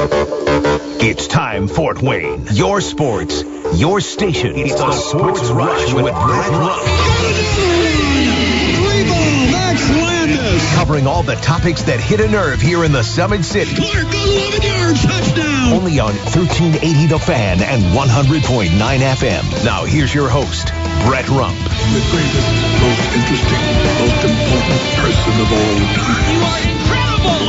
It's time, Fort Wayne. Your sports, your station. It's the Sports Rush with Brett Rump. Covering all the topics that hit a nerve here in the Summit City. Clark, 11 yards, touchdown. Only on 1380 The Fan and 100.9 FM. Now here's your host, Brett Rump. The greatest, most interesting, most important person of all time. You are incredible.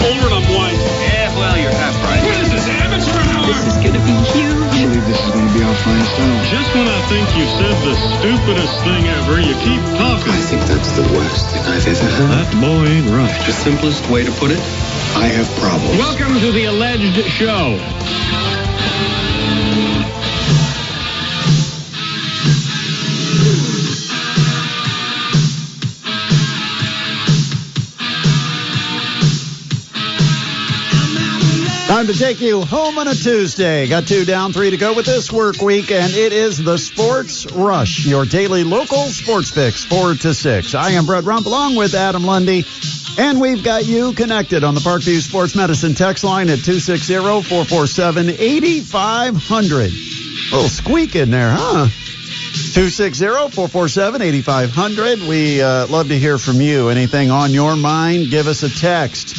Over and I'm blind. Yeah, well, you're half right. What is this, amateur hour? This is going to be huge. I believe this is going to be our finest hour. Just when I think you've said the stupidest thing ever, you keep talking. I think that's the worst thing I've ever heard. That boy ain't right. The simplest way to put it, I have problems. Welcome to the alleged show. Time to take you home on a Tuesday. Got 2 down, 3 to go with this work week, and it is the Sports Rush, your daily local sports fix, 4 to 6. I am Brett Rump along with Adam Lundy, and we've got you connected on the Parkview Sports Medicine text line at 260-447-8500. A little squeak in there, huh? 260-447-8500. We love to hear from you. Anything on your mind, give us a text.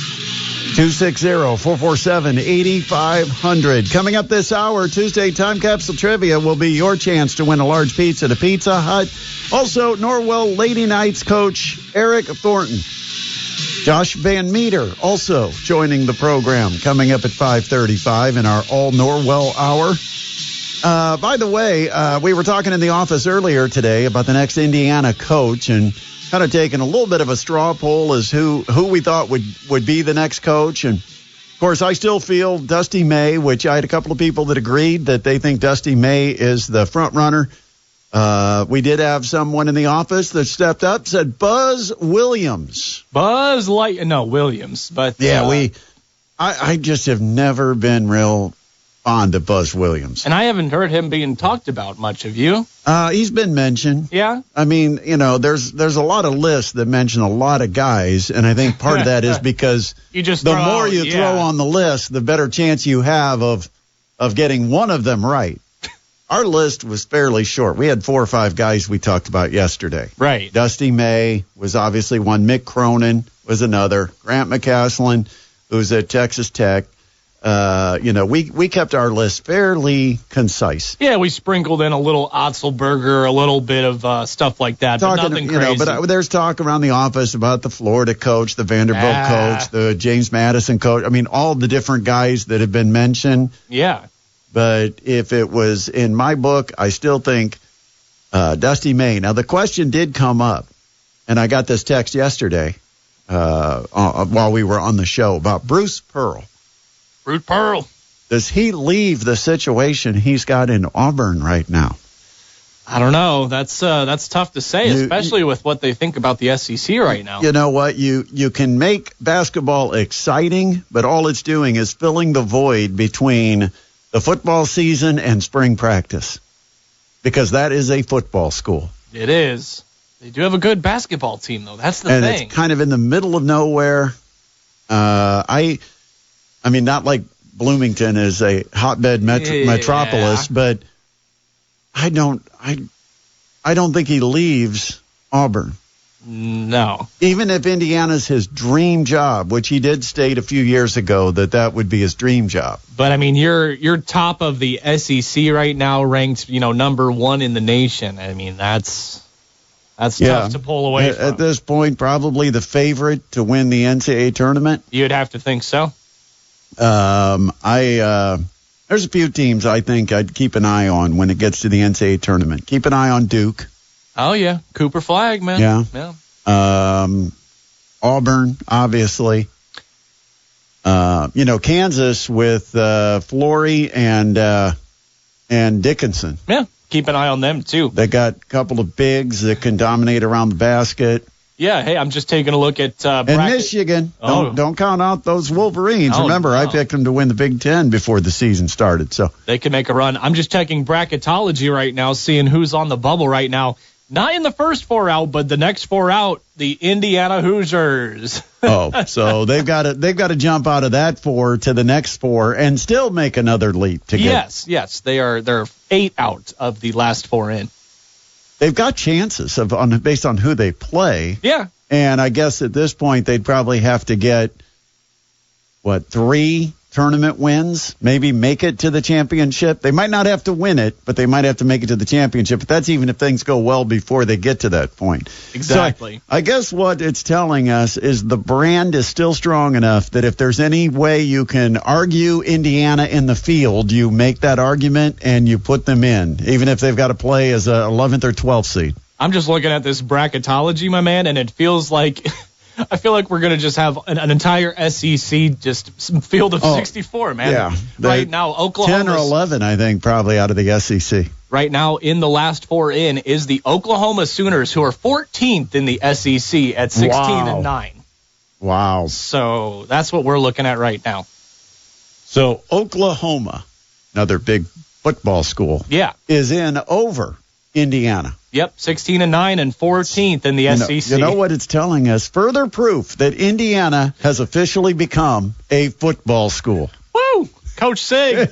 260-447-8500. Coming up this hour, Tuesday Time Capsule Trivia will be your chance to win a large pizza at a Pizza Hut. Also, Norwell Lady Knights coach Eric Thornton. Josh VanMeter also joining the program coming up at 5:35 in our All Norwell Hour. By the way, we were talking in the office earlier today about the next Indiana coach and kind of taking a little bit of a straw poll as who we thought would be the next coach. And, of course, I still feel Dusty May, which I had a couple of people that agreed that they think Dusty May is the front runner. We did have someone in the office that stepped up, said Buzz Williams. Williams. But yeah, I just have never been real fond of Buzz Williams. And I haven't heard him being talked about much, have you? He's been mentioned. Yeah? I mean, there's a lot of lists that mention a lot of guys, and I think part of that is because the more you throw on the list, the better chance you have of getting one of them right. Our list was fairly short. We had 4 or 5 guys we talked about yesterday. Right. Dusty May was obviously one. Mick Cronin was another. Grant McCaslin, who's at Texas Tech. We kept our list fairly concise. Yeah, we sprinkled in a little Otzelberger, a little bit of stuff like that, but nothing crazy. But there's talk around the office about the Florida coach, the Vanderbilt coach, the James Madison coach. I mean, all the different guys that have been mentioned. Yeah. But if it was in my book, I still think Dusty May. Now, the question did come up, and I got this text yesterday while we were on the show about Bruce Pearl. Root Pearl. Does he leave the situation he's got in Auburn right now? I don't know. That's tough to say, especially with what they think about the SEC right now. You know what? You can make basketball exciting, but all it's doing is filling the void between the football season and spring practice, because that is a football school. It is. They do have a good basketball team, though. That's the thing. And it's kind of in the middle of nowhere. I mean, not like Bloomington is a hotbed metropolis, but I don't think he leaves Auburn. No. Even if Indiana's his dream job, which he did state a few years ago that would be his dream job. But I mean, you're top of the SEC right now, ranked, number 1 in the nation. I mean, that's tough to pull away from. At this point, probably the favorite to win the NCAA tournament. You'd have to think so. There's a few teams I think I'd keep an eye on when it gets to the NCAA tournament. Keep an eye on Duke. Oh, yeah. Cooper Flag, man. Yeah. Auburn, obviously. Kansas with Flory and Dickinson. Yeah, keep an eye on them, too. They got a couple of bigs that can dominate around the basket. Yeah, hey, I'm just taking a look at and Michigan. Don't count out those Wolverines. Remember, no. I picked them to win the Big Ten before the season started. So they can make a run. I'm just checking bracketology right now, seeing who's on the bubble right now. Not in the first 4 out, but the next 4 out, the Indiana Hoosiers. Oh, so they've got to jump out of that 4 to the next 4 and still make another leap to get. Yes, they're 8 out of the last 4 in. They've got chances based on who they play. Yeah. And I guess at this point they'd probably have to get 3 tournament wins, maybe make it to the championship. They might not have to win it, but they might have to make it to the championship. But that's even if things go well before they get to that point. Exactly. So I guess what it's telling us is the brand is still strong enough that if there's any way you can argue Indiana in the field, you make that argument and you put them in, even if they've got to play as a 11th or 12th seed. I'm just looking at this bracketology, my man, and it feels like I feel like we're going to just have an entire SEC just field of 64, man. Yeah. Right now, Oklahoma 10 or 11, I think, probably out of the SEC. Right now, in the last 4 in is the Oklahoma Sooners, who are 14th in the SEC at 16-9. Wow. So that's what we're looking at right now. So Oklahoma, another big football school, is in over Indiana. Yep, 16-9 and 14th in the SEC. You know what it's telling us? Further proof that Indiana has officially become a football school. Woo! Coach Sig,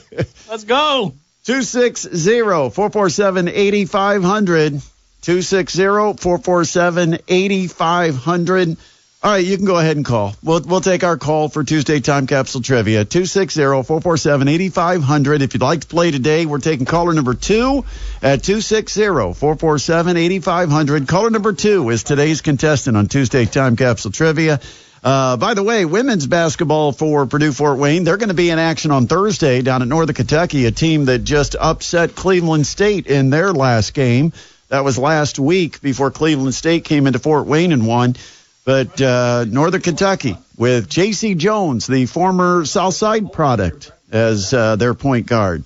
let's go. 260-447-8500. 260-447-8500. All right, you can go ahead and call. We'll take our call for Tuesday Time Capsule Trivia. 260-447-8500. If you'd like to play today, we're taking caller number 2 at 260-447-8500. Caller number 2 is today's contestant on Tuesday Time Capsule Trivia. By the way, women's basketball for Purdue Fort Wayne, they're going to be in action on Thursday down at Northern Kentucky, a team that just upset Cleveland State in their last game. That was last week before Cleveland State came into Fort Wayne and won. But Northern Kentucky with J.C. Jones, the former Southside product, as their point guard,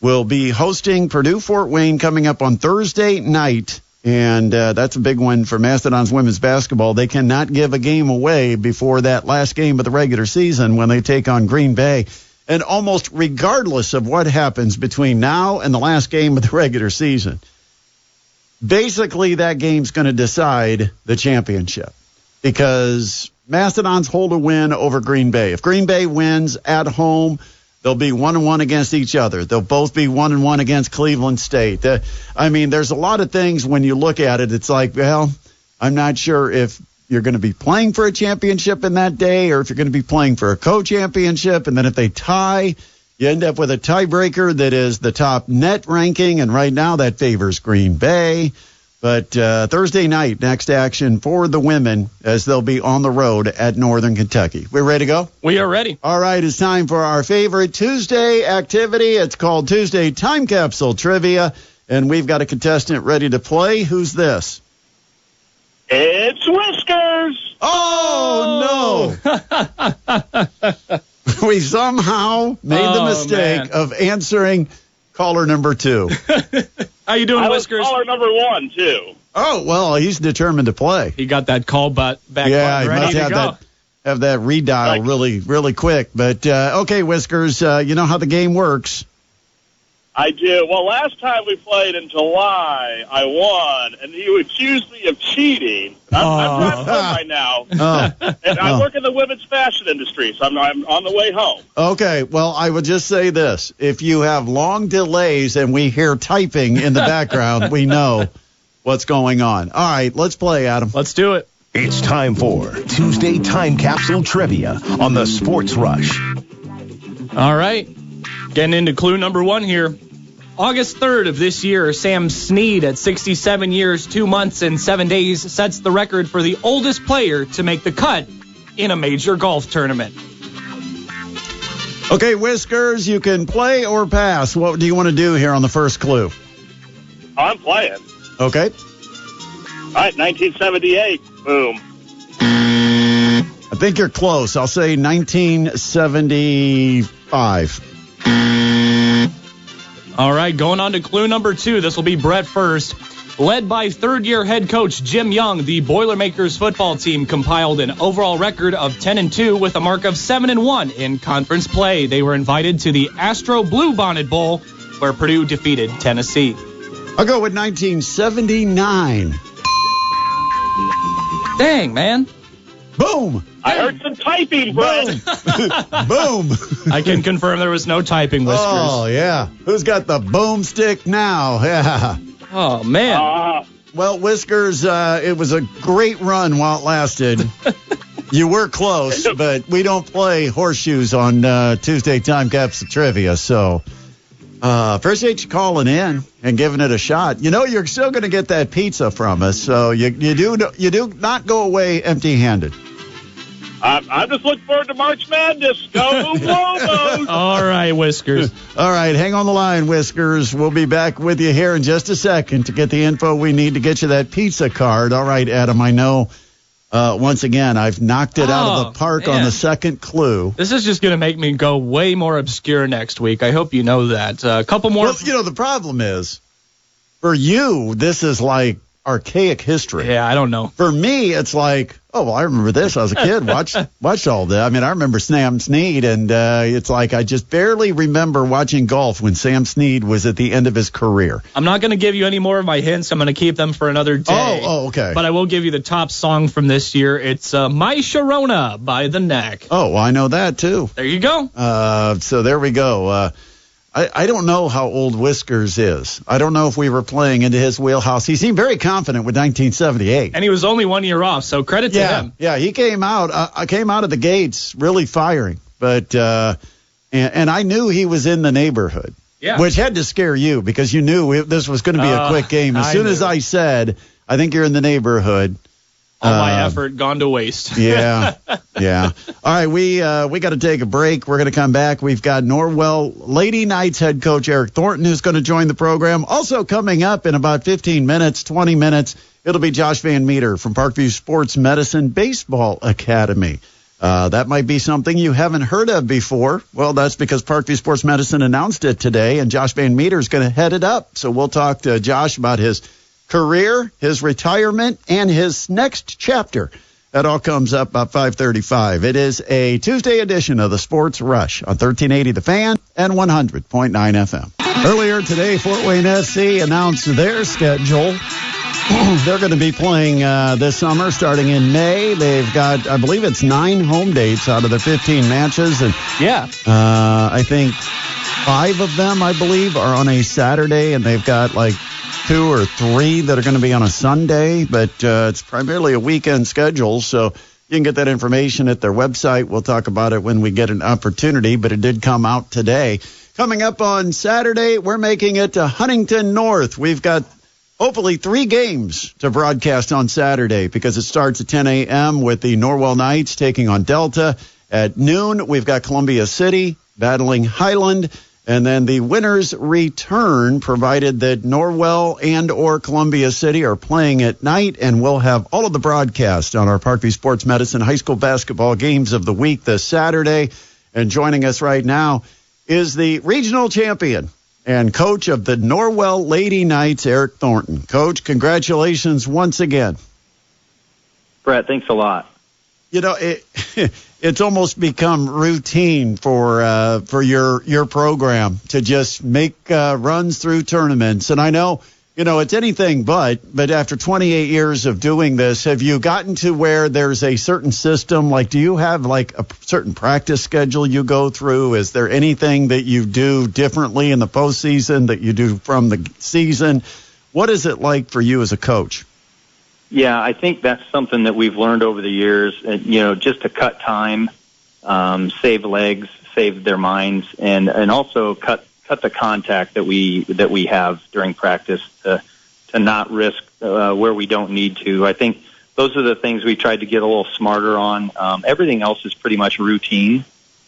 will be hosting Purdue Fort Wayne coming up on Thursday night. And that's a big one for Mastodons women's basketball. They cannot give a game away before that last game of the regular season when they take on Green Bay. And almost regardless of what happens between now and the last game of the regular season, basically that game's going to decide the championship. Because Mastodons hold a win over Green Bay. If Green Bay wins at home, they'll be 1-1 against each other. They'll both be 1-1 against Cleveland State. There's a lot of things when you look at it. It's like, well, I'm not sure if you're going to be playing for a championship in that day or if you're going to be playing for a co-championship. And then if they tie, you end up with a tiebreaker that is the top net ranking. And right now that favors Green Bay. But Thursday night, next action for the women as they'll be on the road at Northern Kentucky. We're ready to go? We are ready. All right, it's time for our favorite Tuesday activity. It's called Tuesday Time Capsule Trivia, and we've got a contestant ready to play. Who's this? It's Whiskers! Oh, no! We somehow made the mistake of answering caller number 2. How you doing, Whiskers? Caller number 1, too. Oh, well, he's determined to play. He got that call back yeah, button ready to go. Have that redial really, really quick. But, okay, Whiskers, you know how the game works. I do. Well, last time we played in July, I won, and you accused me of cheating. I'm driving home right now, and I work in the women's fashion industry, so I'm on the way home. Okay, well, I would just say this. If you have long delays and we hear typing in the background, we know what's going on. All right, let's play, Adam. Let's do it. It's time for Tuesday Time Capsule Trivia on the Sports Rush. All right, getting into clue number 1 here. August 3rd of this year, Sam Snead, at 67 years, 2 months, and 7 days, sets the record for the oldest player to make the cut in a major golf tournament. Okay, Whiskers, you can play or pass. What do you want to do here on the first clue? I'm playing. Okay. All right, 1978. Boom. I think you're close. I'll say 1975. All right, going on to clue number 2. This will be Brett first. Led by third-year head coach Jim Young, the Boilermakers football team compiled an overall record of 10-2 with a mark of 7-1 in conference play. They were invited to the Astro Bluebonnet Bowl, where Purdue defeated Tennessee. I'll go with 1979. Dang, man. Boom. I heard some typing, Brett. Boom. I can confirm there was no typing, Whiskers. Oh, yeah. Who's got the boomstick now? Yeah. Oh, man. Well, Whiskers, it was a great run while it lasted. You were close, but we don't play horseshoes on Tuesday Time Capsule Trivia, so appreciate you calling in and giving it a shot. You know, you're still going to get that pizza from us, so you do not go away empty-handed. I'm just looking forward to March Madness. Go Lobos! All right, Whiskers. All right, hang on the line, Whiskers. We'll be back with you here in just a second to get the info we need to get you that pizza card. All right, Adam, I know, once again, I've knocked it out of the park on the second clue. This is just going to make me go way more obscure next week. I hope you know that. A couple more. Well, you know, the problem is, for you, this is like archaic history. Yeah, I don't know. For me, it's like, oh, well, I remember this. I was a kid, watched all that. I mean, I remember Sam Snead, and it's like I just barely remember watching golf when Sam Snead was at the end of his career. I'm not going to give you any more of my hints. I'm going to keep them for another day. Oh, okay. But I will give you the top song from this year. It's My Sharona by The Knack. Oh, well, I know that, too. There you go. So there we go. I don't know how old Whiskers is. I don't know if we were playing into his wheelhouse. He seemed very confident with 1978. And he was only 1 year off, so credit to him. Yeah, he came out. I came out of the gates really firing. But and I knew he was in the neighborhood, which had to scare you because you knew this was going to be a quick game. As soon as I said, I think you're in the neighborhood, all my effort gone to waste. Yeah. All right, we got to take a break. We're going to come back. We've got Norwell Lady Knights head coach Eric Thornton who's going to join the program. Also coming up in about 15 minutes, 20 minutes, it'll be Josh VanMeter from Parkview Sports Medicine Baseball Academy. That might be something you haven't heard of before. Well, that's because Parkview Sports Medicine announced it today, and Josh VanMeter is going to head it up. So we'll talk to Josh about his career, his retirement, and his next chapter. That all comes up about 5:35. It is a Tuesday edition of the Sports Rush on 1380 The Fan and 100.9 FM. Earlier today, Fort Wayne FC announced their schedule. They're going to be playing this summer starting in May. They've got, I believe it's 9 home dates out of their 15 matches. And I think 5 of them, I believe, are on a Saturday, and they've got like 2 or 3 that are going to be on a Sunday, but it's primarily a weekend schedule, so you can get that information at their website. We'll talk about it when we get an opportunity, but it did come out today. Coming up on Saturday, we're making it to Huntington North. We've got hopefully 3 games to broadcast on Saturday because it starts at 10 a.m. with the Norwell Knights taking on Delta. At noon, we've got Columbia City battling Highland. And then the winners return, provided that Norwell and or Columbia City are playing at night. And we'll have all of the broadcast on our Parkview Sports Medicine high school basketball games of the week this Saturday. And joining us right now is the regional champion and coach of the Norwell Lady Knights, Eric Thornton. Coach, congratulations once again. Brett, thanks a lot. You know, it's almost become routine for your program to just make runs through tournaments. And I know, you know, it's anything but after 28 years of doing this, have you gotten to where there's a certain system? Like, do you have like a certain practice schedule you go through? Is there anything that you do differently in the postseason that you do from the season? What is it like for you as a coach? Yeah, I think that's something that we've learned over the years, you know, just to cut time, save legs, save their minds, and also cut the contact that we have during practice to not risk where we don't need to. I think those are the things we tried to get a little smarter on. Everything else is pretty much routine.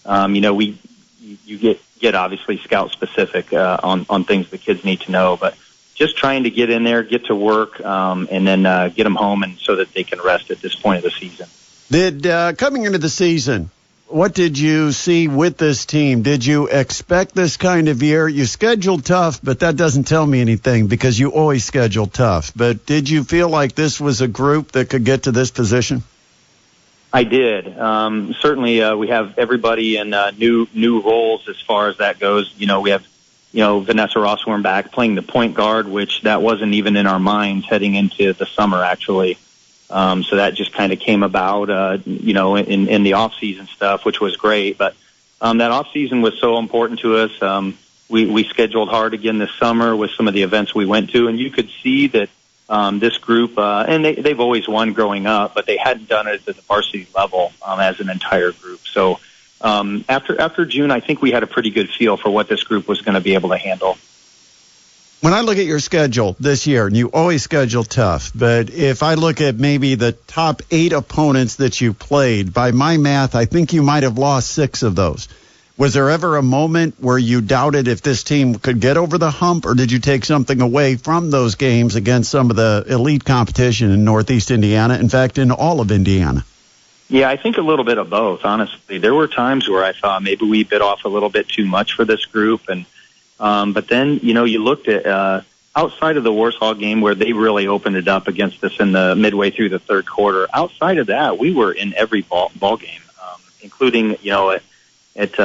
You know, you get obviously scout specific on things the kids need to know, but just trying to get in there, get to work, and then get them home, and so that they can rest at this point of the season. Did coming into the season, what did you see with this team? Did you expect this kind of year? You scheduled tough, but that doesn't tell me anything because you always schedule tough. But did you feel like this was a group that could get to this position? I did. Certainly, we have everybody in new roles as far as that goes. You know, we have Vanessa Rossworm back playing the point guard, which that wasn't even in our minds heading into the summer, actually. So that just kind of came about, in the off-season stuff, which was great. But that off-season was so important to us. We scheduled hard again this summer with some of the events we went to, and you could see that this group, and they've always won growing up, but they hadn't done it at the varsity level as an entire group. So after June, I think we had a pretty good feel for what this group was going to be able to handle. When I look at your schedule this year, and you always schedule tough, but if I look at maybe the top 8 opponents that you played, by my math, I think you might have lost 6 of those. Was there ever a moment where you doubted if this team could get over the hump, or did you take something away from those games against some of the elite competition in Northeast Indiana, in fact, in all of Indiana? Yeah, I think a little bit of both, honestly. There were times where I thought maybe we bit off a little bit too much for this group, and but then, you looked at outside of the Warsaw game where they really opened it up against us in the midway through the third quarter. Outside of that, we were in every ball game, including, at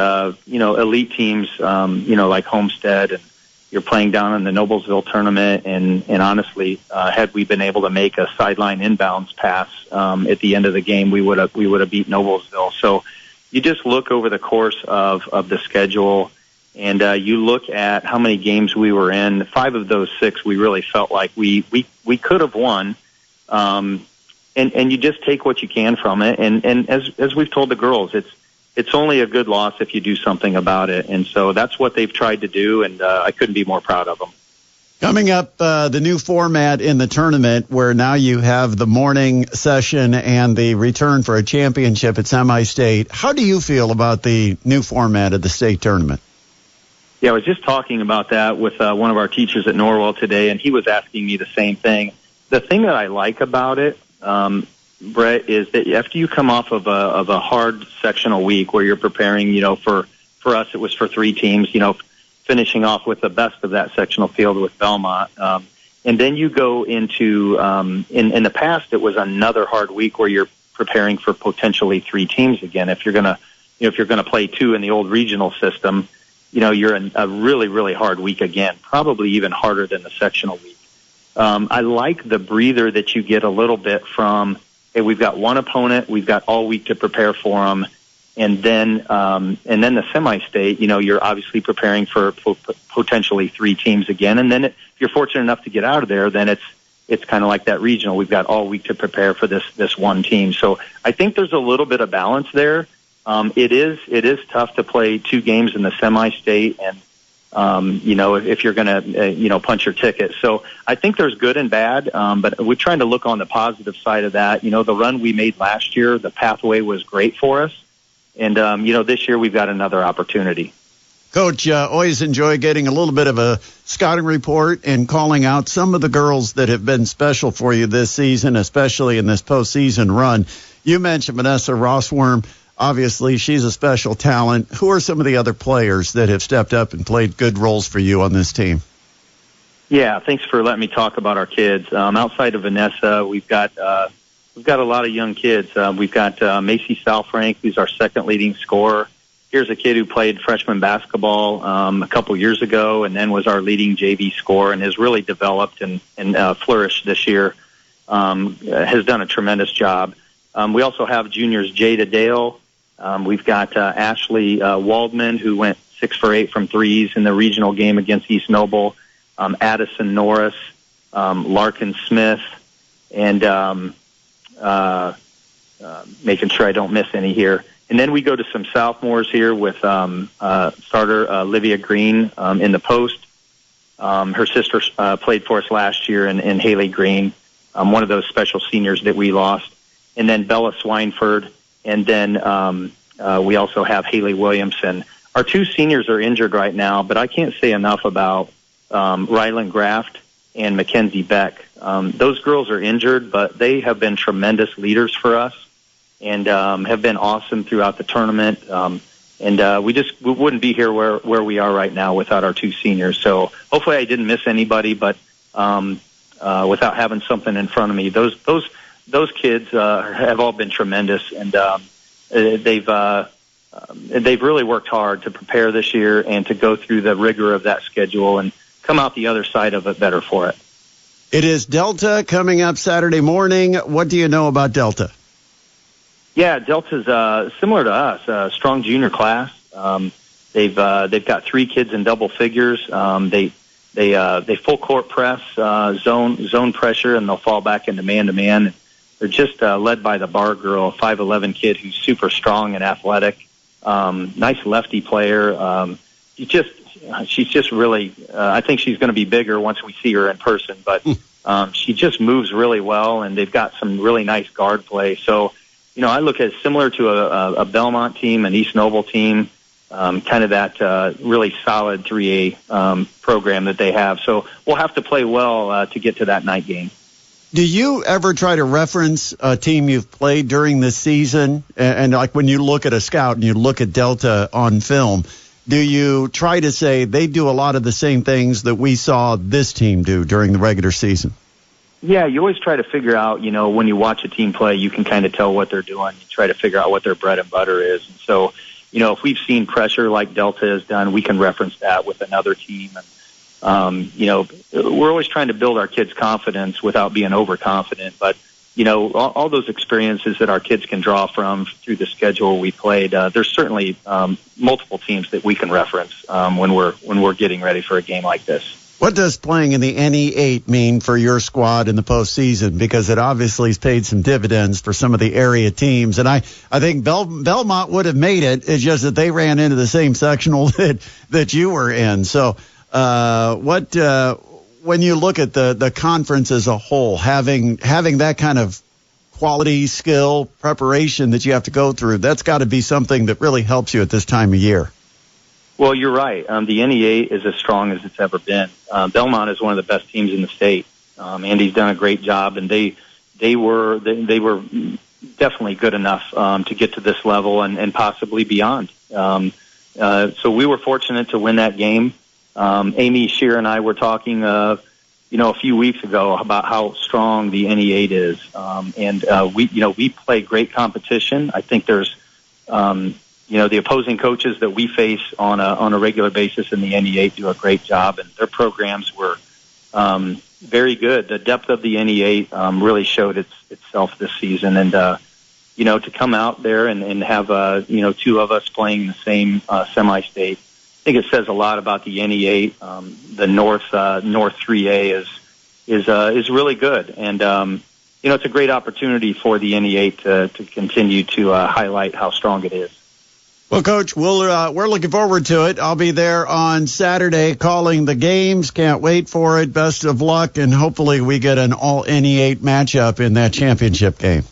elite teams, like Homestead, and you're playing down in the Noblesville tournament. And honestly, had we been able to make a sideline inbounds pass at the end of the game, we would have beat Noblesville. So you just look over the course of the schedule. And you look at how many games we were in. 5 of those 6, we really felt like we could have won. And you just take what you can from it. And as we've told the girls, it's only a good loss if you do something about it. And so that's what they've tried to do, and I couldn't be more proud of them. Coming up, the new format in the tournament, where now you have the morning session and the return for a championship at semi-state. How do you feel about the new format of the state tournament? Yeah, I was just talking about that with one of our teachers at Norwell today, and he was asking me the same thing. The thing that I like about it, Brett, is that after you come off of a hard sectional week where you're preparing, for us it was for 3 teams, finishing off with the best of that sectional field with Belmont, and then you go into in the past it was another hard week where you're preparing for potentially 3 teams again. If you're gonna play 2 in the old regional system. You're in a really, really hard week again, probably even harder than the sectional week. I like the breather that you get a little bit from, hey, we've got one opponent, we've got all week to prepare for them, and then the semi-state, you're obviously preparing for potentially 3 teams again, and then if you're fortunate enough to get out of there, then it's kind of like that regional. We've got all week to prepare for this one team. So I think there's a little bit of balance there. It is tough to play 2 games in the semi-state, and if you're going to punch your ticket. So I think there's good and bad, but we're trying to look on the positive side of that. The run we made last year, the pathway was great for us, and this year we've got another opportunity. Coach, always enjoy getting a little bit of a scouting report and calling out some of the girls that have been special for you this season, especially in this postseason run. You mentioned Vanessa Rossworm. Obviously, she's a special talent. Who are some of the other players that have stepped up and played good roles for you on this team? Yeah, thanks for letting me talk about our kids. Outside of Vanessa, we've got a lot of young kids. We've got Macy Salfrank, who's our second leading scorer. Here's a kid who played freshman basketball a couple years ago, and then was our leading JV scorer, and has really developed and flourished this year. Has done a tremendous job. We also have juniors Jada Dale. We've got Ashley Waldman, who went 6 for 8 from threes in the regional game against East Noble. Addison Norris, Larkin Smith, and making sure I don't miss any here. And then we go to some sophomores here with starter Olivia Green in the post. Her sister played for us last year, in Haley Green, one of those special seniors that we lost. And then Bella Swineford, and then we also have Haley Williamson. Our 2 seniors are injured right now, but I can't say enough about Ryland Graft and Mackenzie Beck. Those girls are injured, but they have been tremendous leaders for us, and have been awesome throughout the tournament. And we wouldn't be here where we are right now without our 2 seniors. So hopefully I didn't miss anybody, but without having something in front of me, those kids have all been tremendous, and they've they've really worked hard to prepare this year and to go through the rigor of that schedule and come out the other side of it better for it. It is Delta coming up Saturday morning. What do you know about Delta? Yeah, Delta's similar to us, a strong junior class. They've got 3 kids in double figures. They full court press, zone pressure, and they'll fall back into man-to-man. They're just led by the bar girl, a 5'11" kid who's super strong and athletic. Nice lefty player. She's just really, I think she's going to be bigger once we see her in person, but she just moves really well, and they've got some really nice guard play. So, I look at it similar to a Belmont team, an East Noble team, kind of that really solid 3A program that they have. So we'll have to play well to get to that night game. Do you ever try to reference a team you've played during the season? And like when you look at a scout and you look at Delta on film, do you try to say they do a lot of the same things that we saw this team do during the regular season? Yeah, you always try to figure out, when you watch a team play, you can kind of tell what they're doing. You try to figure out what their bread and butter is. And so, if we've seen pressure like Delta has done, we can reference that with another team. And, we're always trying to build our kids' confidence without being overconfident. But, all those experiences that our kids can draw from through the schedule we played, there's certainly multiple teams that we can reference when we're getting ready for a game like this. What does playing in the NE8 mean for your squad in the postseason? Because it obviously has paid some dividends for some of the area teams. And I think Belmont would have made it. It's just that they ran into the same sectional that you were in. So when you look at the conference as a whole, having that kind of quality, skill, preparation that you have to go through, that's got to be something that really helps you at this time of year. Well, you're right. The NE8 is as strong as it's ever been. Belmont is one of the best teams in the state. Andy's done a great job, and they were definitely good enough to get to this level and possibly beyond. So we were fortunate to win that game. Amy Shear and I were talking, a few weeks ago about how strong the NE8 is, and we play great competition. I think there's the opposing coaches that we face on a regular basis in the NE8 do a great job, and their programs were very good. The depth of the NE8 really showed itself this season, and to come out there and have 2 of us playing the same semi-state, I think it says a lot about the NE8. The North 3A is really good, and it's a great opportunity for the NE8 to continue to highlight how strong it is. Well, Coach, we're looking forward to it. I'll be there on Saturday calling the games. Can't wait for it. Best of luck, and hopefully we get an all NE8 matchup in that championship game.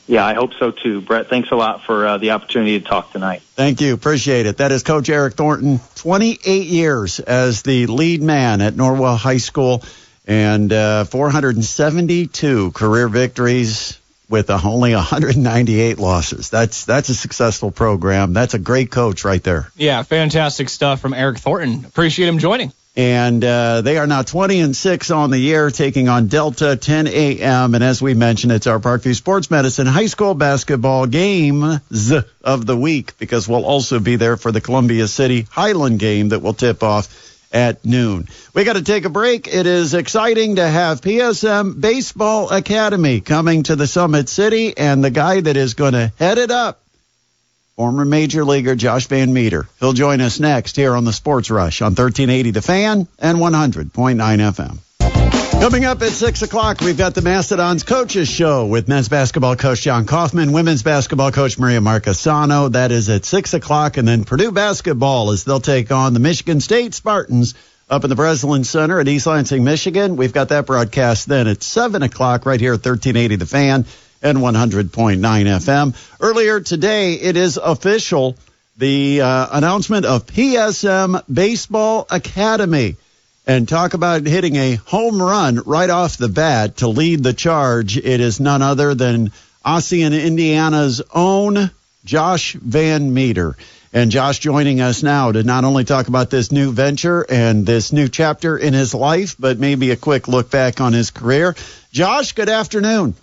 Yeah, I hope so too. Brett, thanks a lot for the opportunity to talk tonight. Thank you. Appreciate it. That is Coach Eric Thornton, 28 years as the lead man at Norwell High School, and 472 career victories with only 198 losses. That's a successful program. That's a great coach right there. Yeah, fantastic stuff from Eric Thornton. Appreciate him joining. And they are now 20-6 on the year, taking on Delta, 10 a.m. And as we mentioned, it's our Parkview Sports Medicine high school basketball games of the week, because we'll also be there for the Columbia City Highland game that will tip off at noon. We got to take a break. It is exciting to have PSM Baseball Academy coming to the Summit City, and the guy that is going to head it up, former Major Leaguer Josh VanMeter. He'll join us next here on the Sports Rush on 1380 The Fan and 100.9 FM. Coming up at 6 o'clock, we've got the Mastodons Coaches Show with men's basketball coach John Kaufman, women's basketball coach Maria Marcasano. That is at 6 o'clock. And then Purdue basketball as they'll take on the Michigan State Spartans up in the Breslin Center at East Lansing, Michigan. We've got that broadcast then at 7 o'clock right here at 1380 The Fan and 100.9 FM. Earlier today, it is official, the announcement of PSM Baseball Academy. And talk about hitting a home run right off the bat to lead the charge. It is none other than Ossian, Indiana's own Josh VanMeter. And Josh joining us now to not only talk about this new venture and this new chapter in his life, but maybe a quick look back on his career. Josh, good afternoon.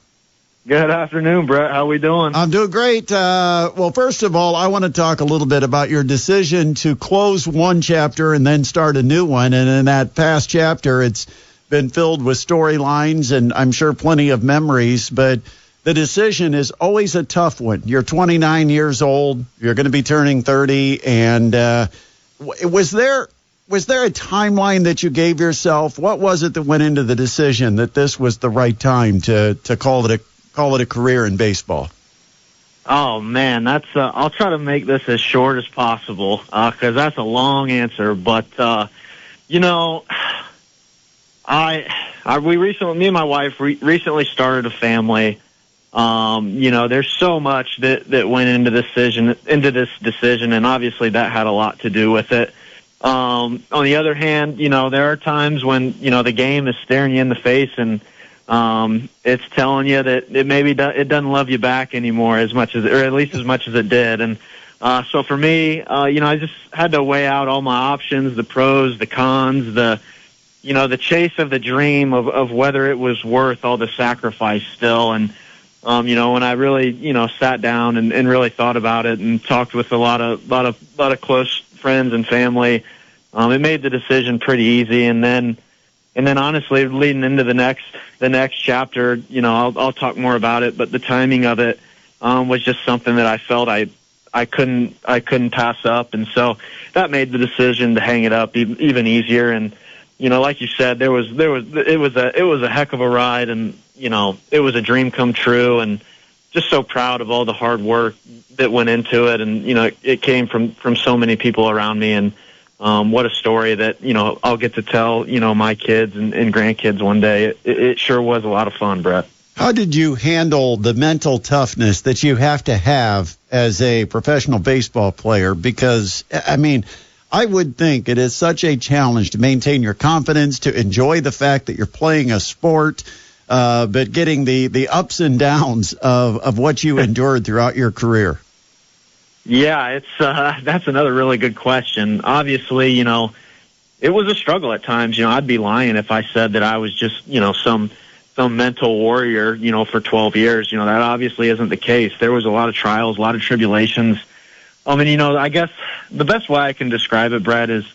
Good afternoon, Brett. How we doing? I'm doing great. Well, first of all, I want to talk a little bit about your decision to close one chapter and then start a new one. And in that past chapter, it's been filled with storylines and I'm sure plenty of memories. But the decision is always a tough one. You're 29 years old. You're going to be turning 30. And was there a timeline that you gave yourself? What was it that went into the decision that this was the right time to call it a career in baseball? Oh man, that's I'll try to make this as short as possible because that's a long answer. But me and my wife recently started a family. There's so much that went into this decision, and obviously that had a lot to do with it. On the other hand, there are times when the game is staring you in the face and it's telling you that it doesn't love you back anymore as much as it did. And so for me, I just had to weigh out all my options, the pros, the cons, the chase of the dream of whether it was worth all the sacrifice still. And when I really sat down and really thought about it and talked with a lot of close friends and family, it made the decision pretty easy. And then honestly, leading into the next chapter, I'll talk more about it, but the timing of it was just something that I felt I couldn't pass up, and so that made the decision to hang it up even easier. And like you said, it was a heck of a ride, and it was a dream come true, and just so proud of all the hard work that went into it, and it came from so many people around me, and what a story that I'll get to tell my kids and grandkids one day. It sure was a lot of fun, Brett. How did you handle the mental toughness that you have to have as a professional baseball player? Because I would think it is such a challenge to maintain your confidence, to enjoy the fact that you're playing a sport, but getting the ups and downs of what you endured throughout your career. Yeah, that's another really good question. Obviously, it was a struggle at times. I'd be lying if I said that I was just, some mental warrior, for 12 years. That obviously isn't the case. There was a lot of trials, a lot of tribulations. I guess the best way I can describe it, Brad, is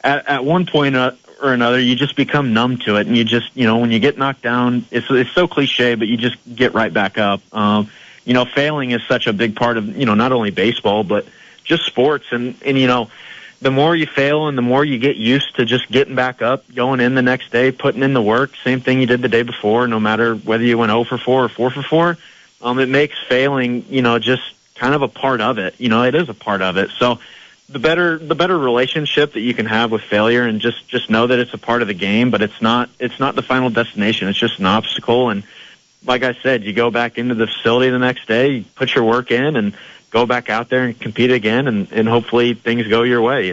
at one point or another, you just become numb to it, and you just, when you get knocked down, it's so cliche, but you just get right back up. Failing is such a big part of, not only baseball, but just sports. And the more you fail and the more you get used to just getting back up, going in the next day, putting in the work, same thing you did the day before, no matter whether you went 0 for 4 or 4 for 4, it makes failing, just kind of a part of it. It is a part of it. So the better relationship that you can have with failure, and just know that it's a part of the game, but it's not the final destination. It's just an obstacle. And like I said, you go back into the facility the next day, you put your work in, and go back out there and compete again, and hopefully things go your way,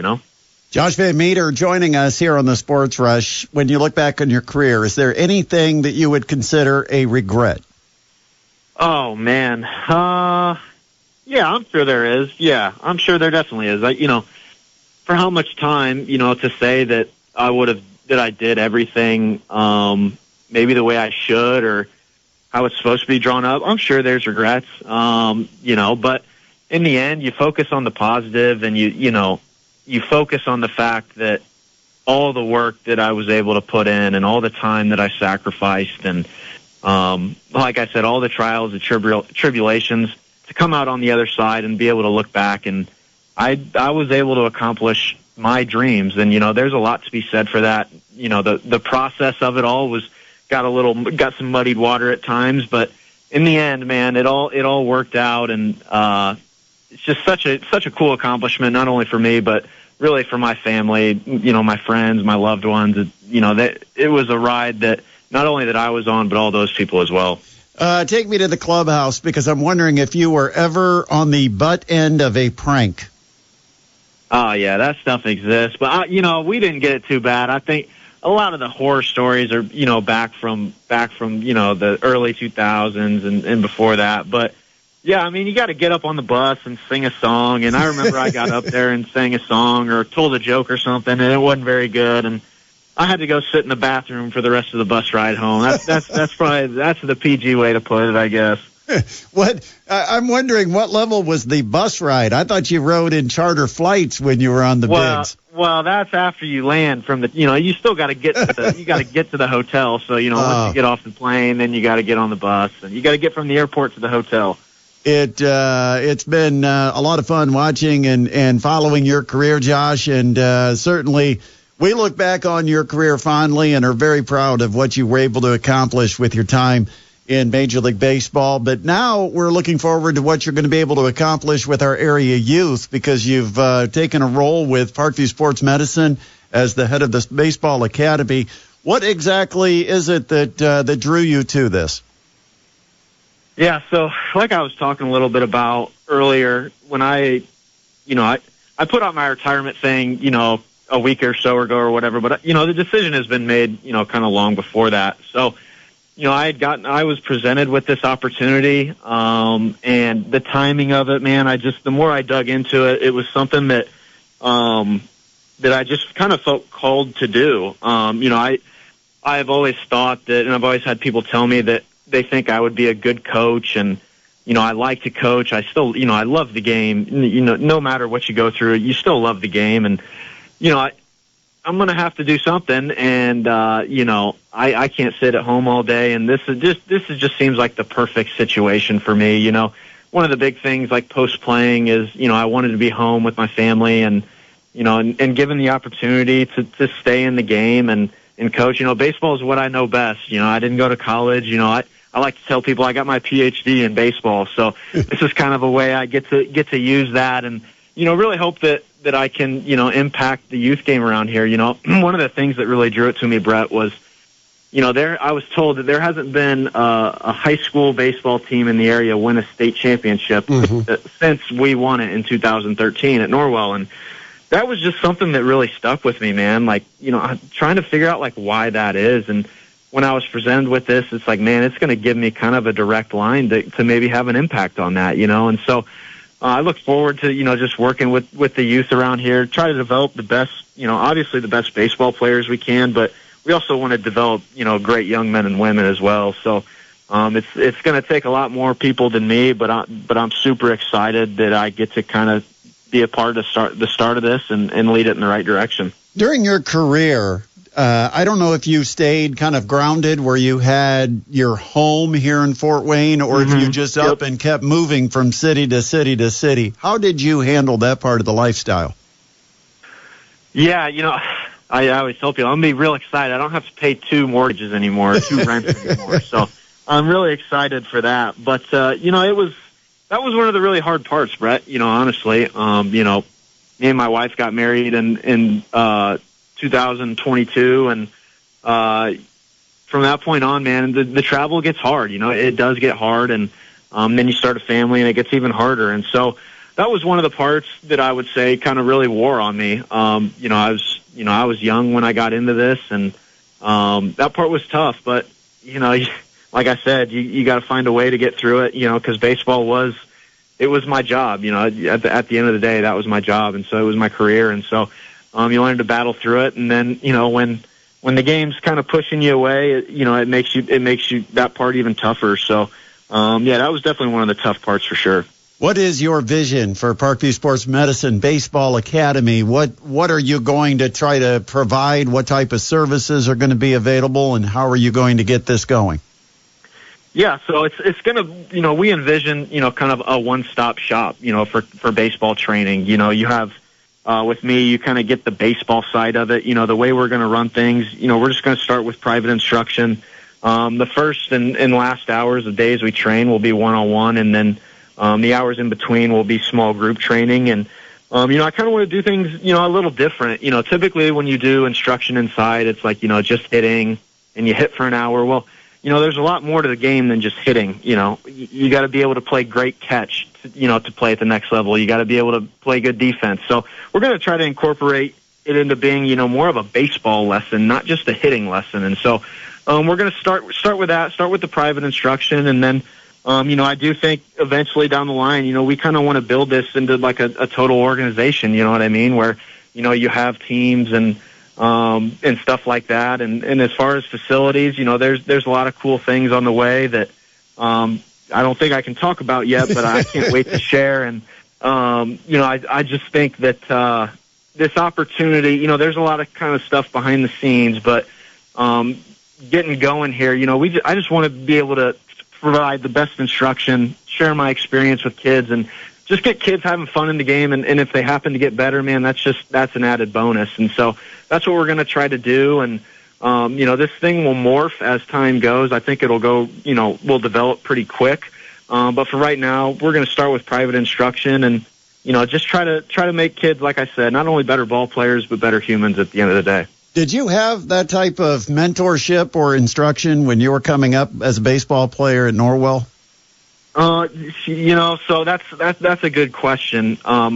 Josh VanMeter joining us here on the Sports Rush. When you look back on your career, is there anything that you would consider a regret? Oh, man. Yeah, I'm sure there is. Yeah, I'm sure there definitely is. For how much time, to say that I did everything maybe the way I should or how it's supposed to be drawn up, I'm sure there's regrets, but in the end, you focus on the positive, and you focus on the fact that all the work that I was able to put in and all the time that I sacrificed, and like I said, all the trials and tribulations, to come out on the other side and be able to look back, and I was able to accomplish my dreams. And there's a lot to be said for that. The process of it all got some muddied water at times, but in the end, man, it all worked out, and it's just such a cool accomplishment, not only for me, but really for my family, my friends, my loved ones. It was a ride that not only that I was on, but all those people as well. Take me to the clubhouse, because I'm wondering if you were ever on the butt end of a prank. Oh yeah, that stuff exists, but we didn't get it too bad. I think a lot of the horror stories are, back from the early 2000s and before that. But yeah, you got to get up on the bus and sing a song. And I remember I got up there and sang a song or told a joke or something, and it wasn't very good. And I had to go sit in the bathroom for the rest of the bus ride home. That's probably the PG way to put it, I guess. I'm wondering what level was the bus ride? I thought you rode in charter flights when you were on the bigs. Well, that's after you land from the. You still got to get to the hotel. So once you get off the plane, then you got to get on the bus, and you got to get from the airport to the hotel. It's been a lot of fun watching and following your career, Josh, and certainly we look back on your career fondly and are very proud of what you were able to accomplish with your time in Major League Baseball. But now we're looking forward to what you're going to be able to accomplish with our area youth, because you've taken a role with Parkview Sports Medicine as the head of the Baseball Academy. What exactly is it that drew you to this? Yeah, so like I was talking a little bit about earlier, when I put out my retirement thing, a week or so ago or whatever, but the decision has been made, kind of long before that. So, I was presented with this opportunity, and the timing of it, man, the more I dug into it, it was something that I just kind of felt called to do. I've always thought that, and I've always had people tell me that they think I would be a good coach, and I like to coach. I still, I love the game. No matter what you go through, you still love the game, and I'm going to have to do something, and I can't sit at home all day, and this just seems like the perfect situation for me. One of the big things like post playing is I wanted to be home with my family, and and given the opportunity to stay in the game and coach. Baseball is what I know best. I didn't go to college. I like to tell people I got my PhD in baseball, so this is kind of a way I get to use that, and really hope that I can impact the youth game around here. One of the things that really drew it to me, Brett, was I was told that there hasn't been a high school baseball team in the area win a state championship since we won it in 2013 at Norwell, and that was just something that really stuck with me, man. Like, I'm trying to figure out like why that is. And when I was presented with this, it's like, man, it's going to give me kind of a direct line to maybe have an impact on that, And so I look forward to, just working with the youth around here, try to develop the best, obviously the best baseball players we can, but we also want to develop, great young men and women as well. So it's going to take a lot more people than me, but I'm super excited that I get to kind of be a part of the start of this and lead it in the right direction. During your career, I don't know if you stayed kind of grounded where you had your home here in Fort Wayne, or if you just up and kept moving from city to city to city. How did you handle that part of the lifestyle? Yeah, I always tell people I'm going to be real excited. I don't have to pay 2 mortgages anymore, 2 rents anymore. So I'm really excited for that. But, that was one of the really hard parts, Brett, honestly. Me and my wife got married in 2022, and from that point on, man, the travel gets hard. It does get hard, and then you start a family, and it gets even harder. And so that was one of the parts that I would say kind of really wore on me. I was young when I got into this, and that part was tough. But like I said, you got to find a way to get through it. Because baseball was my job. At the end of the day, that was my job, and so it was my career. And so you learn to battle through it, and then when the game's kind of pushing you away, it makes you that part even tougher. So that was definitely one of the tough parts for sure. What is your vision for Parkview Sports Medicine Baseball Academy? What are you going to try to provide? What type of services are going to be available, and how are you going to get this going? Yeah, so it's going to, we envision, kind of a one-stop shop, for baseball training. You have, with me, you kind of get the baseball side of it. The way we're going to run things, we're just going to start with private instruction. The first and last hours of days we train will be one-on-one, and then the hours in between will be small group training. And, I kind of want to do things, a little different. Typically when you do instruction inside, it's like, just hitting, and you hit for an hour. Well, there's a lot more to the game than just hitting. You got to be able to play great catch, to play at the next level. You got to be able to play good defense. So we're going to try to incorporate it into being, more of a baseball lesson, not just a hitting lesson. And so we're going to start with that, start with the private instruction. And then, I do think eventually down the line, we kind of want to build this into like a total organization, you know what I mean? Where, you have teams and, and stuff like that. And as far as facilities, there's a lot of cool things on the way that I don't think I can talk about yet, but I can't wait to share. And I just think that this opportunity, there's a lot of kind of stuff behind the scenes, but getting going here, I just want to be able to provide the best instruction, share my experience with kids, and just get kids having fun in the game. And if they happen to get better, man, that's an added bonus. And so that's what we're going to try to do. And, this thing will morph as time goes. I think it'll go, we'll develop pretty quick. But for right now, we're going to start with private instruction and, just try to make kids, like I said, not only better ball players, but better humans at the end of the day. Did you have that type of mentorship or instruction when you were coming up as a baseball player at Norwell? So that's a good question. I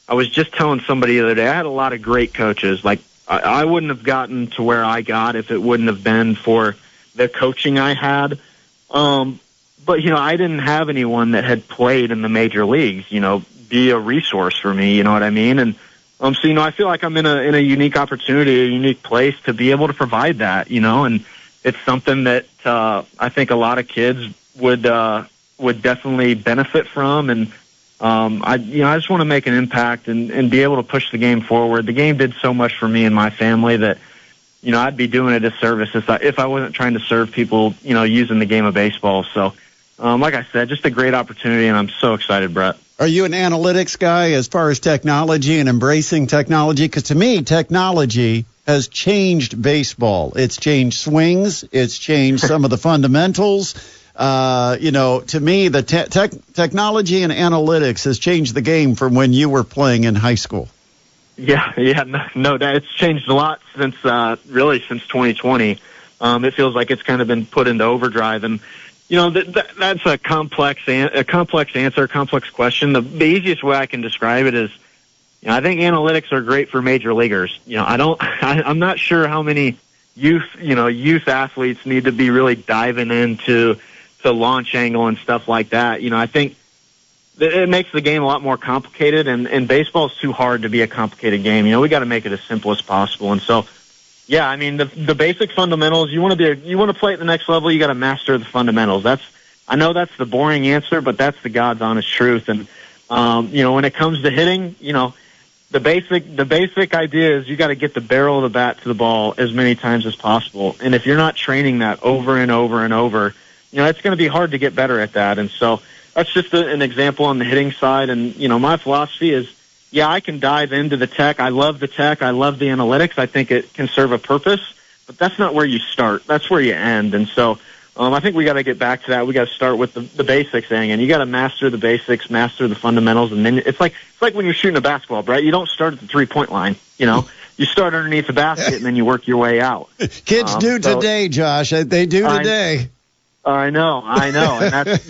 was just telling somebody the other day, I had a lot of great coaches. Like I wouldn't have gotten to where I got if it wouldn't have been for the coaching I had. But I didn't have anyone that had played in the major leagues, be a resource for me, you know what I mean? And so I feel like I'm in a unique opportunity, a unique place to be able to provide that, and it's something that I think a lot of kids would definitely benefit from. And I just want to make an impact and be able to push the game forward. The game did so much for me and my family that I'd be doing a disservice if I wasn't trying to serve people, using the game of baseball. So like I said, just a great opportunity, and I'm so excited, Brett. Are you an analytics guy as far as technology and embracing technology? Because to me, technology has changed baseball. It's changed swings. It's changed some of the fundamentals. To me, the technology and analytics has changed the game from when you were playing in high school. Yeah, no, it's changed a lot since 2020. It feels like it's kind of been put into overdrive, and that's a complex answer, a complex question. The easiest way I can describe it is, I think analytics are great for major leaguers. I'm not sure how many youth athletes need to be really diving into the launch angle and stuff like that. I think it makes the game a lot more complicated, and baseball is too hard to be a complicated game. We got to make it as simple as possible. And so, yeah, I mean, the basic fundamentals, you want to play at the next level, you got to master the fundamentals. I know that's the boring answer, but that's the God's honest truth. And, when it comes to hitting, the basic idea is you got to get the barrel of the bat to the ball as many times as possible. And if you're not training that over and over and over, it's going to be hard to get better at that. And so that's just an example on the hitting side. And, my philosophy is, yeah, I can dive into the tech. I love the tech. I love the analytics. I think it can serve a purpose, but that's not where you start. That's where you end. And so I think we got to get back to that. We got to start with the basics thing, and you got to master the basics, master the fundamentals, and then it's like when you're shooting a basketball, right? You don't start at the 3-point line. You start underneath the basket, and then you work your way out. Kids do today, Josh. They do today. I know, and that's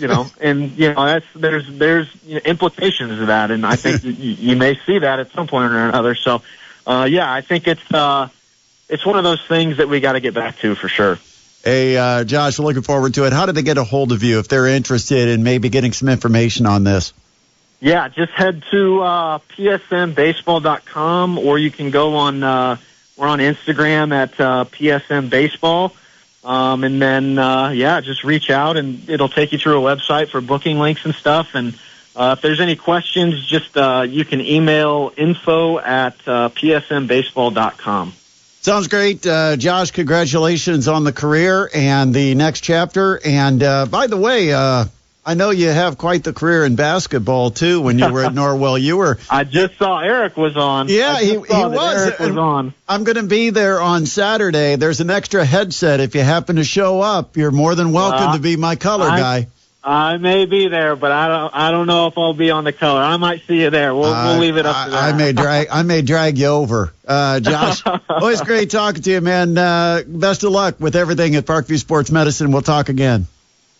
there's implications of that, and I think you may see that at some point or another. So, I think it's one of those things that we got to get back to for sure. Hey, Josh, we're looking forward to it. How do they get a hold of you if they're interested in maybe getting some information on this? Yeah, just head to psmbaseball.com, or you can go on. We're on Instagram at psmbaseball. And then, just reach out, and it'll take you through a website for booking links and stuff. And if there's any questions, just you can email info@psmbaseball.com. Sounds great. Josh, congratulations on the career and the next chapter. And by the way, I know you have quite the career in basketball, too, when you were at Norwell. I just saw Eric was on. Yeah, he was. Eric was on. I'm going to be there on Saturday. There's an extra headset. If you happen to show up, you're more than welcome to be my color guy. I may be there, but I don't know if I'll be on the color. I might see you there. We'll leave it up to that. I may drag you over. Josh, always great talking to you, man. Best of luck with everything at Parkview Sports Medicine. We'll talk again.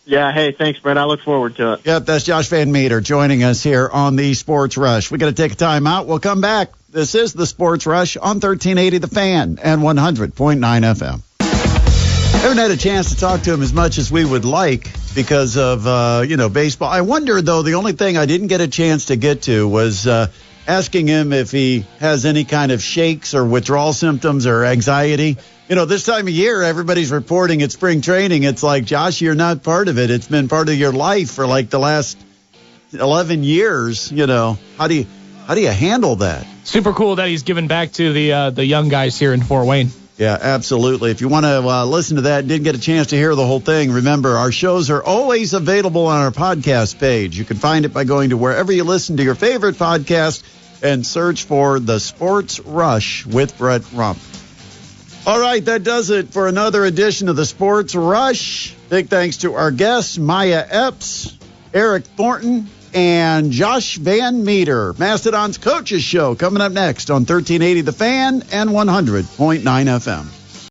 Yeah, hey, thanks, Brett. I look forward to it. Yep, that's Josh VanMeter joining us here on the Sports Rush. We got to take a time out. We'll come back. This is the Sports Rush on 1380 The Fan and 100.9 FM. Haven't had a chance to talk to him as much as we would like because of, baseball. I wonder, though, the only thing I didn't get a chance to get to was asking him if he has any kind of shakes or withdrawal symptoms or anxiety. You know, this time of year, everybody's reporting at spring training. It's like, Josh, you're not part of it. It's been part of your life for like the last 11 years. You know, how do you handle that? Super cool that he's giving back to the young guys here in Fort Wayne. Yeah, absolutely. If you want to listen to that, didn't get a chance to hear the whole thing, remember, our shows are always available on our podcast page. You can find it by going to wherever you listen to your favorite podcast and search for The Sports Rush with Brett Rump. All right, that does it for another edition of The Sports Rush. Big thanks to our guests, Maya Epps, Eric Thornton, and Josh VanMeter. Mastodon's Coaches Show coming up next on 1380 The Fan and 100.9 FM.